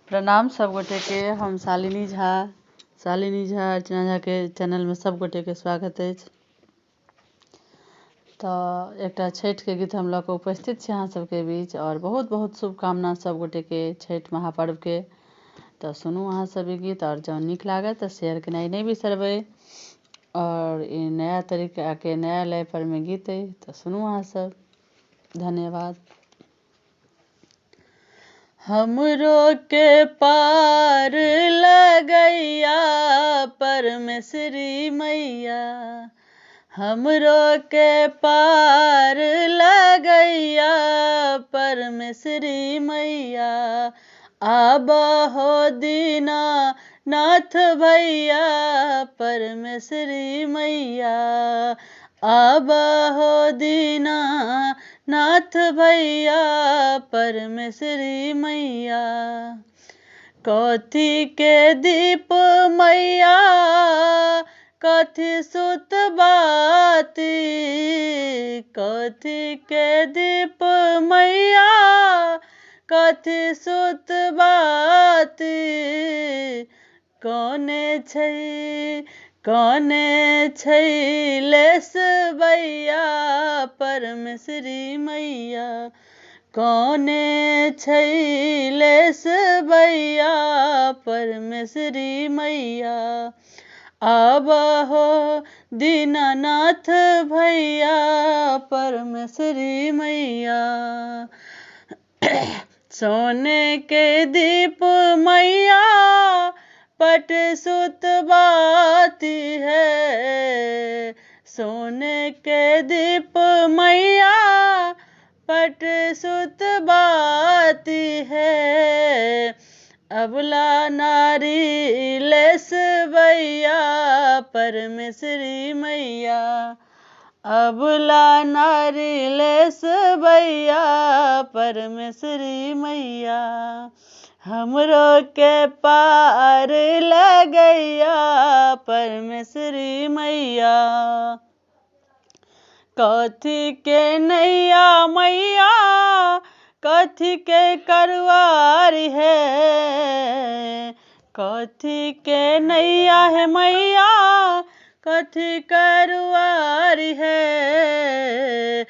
प्रणाम सब गोटे के। हम शालिनी झा अर्चना झा के चैनल में सब गोटे के स्वागत है। तो एक छठ के गीत हम लोग उपस्थित छी अहाँ सबके बीच और बहुत बहुत शुभकामना सब गोटे के छठ महापर्व के। तो सुनू अहाँ सब ई गीत और जौन निक लागे तो शेयर करना नहीं बिसरबे। और ये नया तरीका के नया लय पर में गीत है तो सुनू अहाँ सब। धन्यवाद। हमरो के पार लगैया परमेश्वरी मैया, हमरो के पार लगैया परमेश्वरी मैया। आब हो दीना नाथ भैया परमेश्वरी मैया, आब हो दीना नाथ भैया परमेश्वरी मैया। कथी के दीप मैया कथी सुत बाती, कथी के दीप मैया कथी सुत बाती। कौने छै लेस भैया परमेश्वरी मैया, कौने छै लेस भैया परमेश्वरी मैया। आब हो दीनानाथ भैया परमेश्वरी मैया। सोने के दीप मैया पट सुत बाती है, सोने के दीप मैया पट सुत बाती है। अबला नारी लेस भैया परमेश्वरी मैया, अबला नारी लेस भैया परमेश्वरी मैया। हमरो के पार लगैया परमेश्वरी मैया। कथी के नैया मैया कथी के करवारी है, कथी के नैया है मैया कथी करवारी है।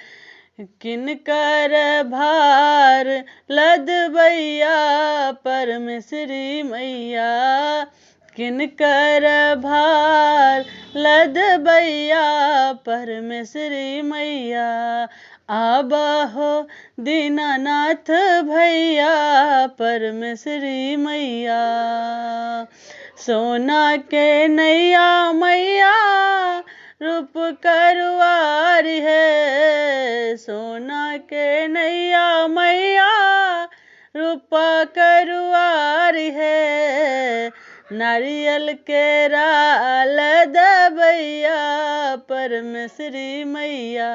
किनकर भार लदबैया परमेश्वरी मैया, किनकर भार लदबैया परमेश्वरी मैया। आब हो दीनानाथ भैया परमेश्वरी मैया। सोना के नैया मैया रूप करवारी है, सोना के नैया मैया रूपा करवारी है। नारियल के राल दबैया परमेश्वरी मैया,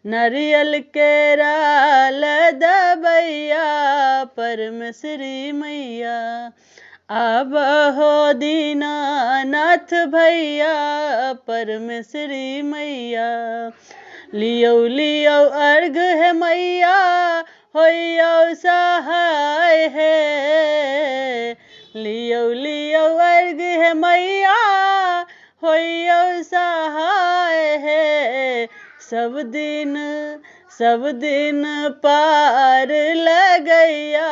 नारियल के राल दबैया परमेश्वरी मैया। आब हो दीनानाथ भैया परमेश्वरी मैया। लियो लियो अर्घ है मैया होइयो सहाय है, लियो लियो अर्घ है मैया होइयो सहाय है। सब दिन पार लगैया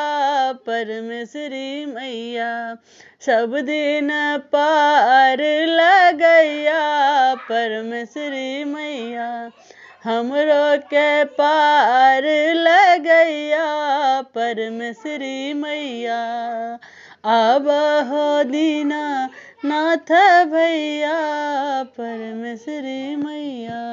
परमेश्वरी मैया, सब दिन पार लगैया परमेश्वरी मैया। हमरो के पार लगैया परमेश्वरी मैया। आब हो दीनानाथ भैया परमेश्वरी मैया।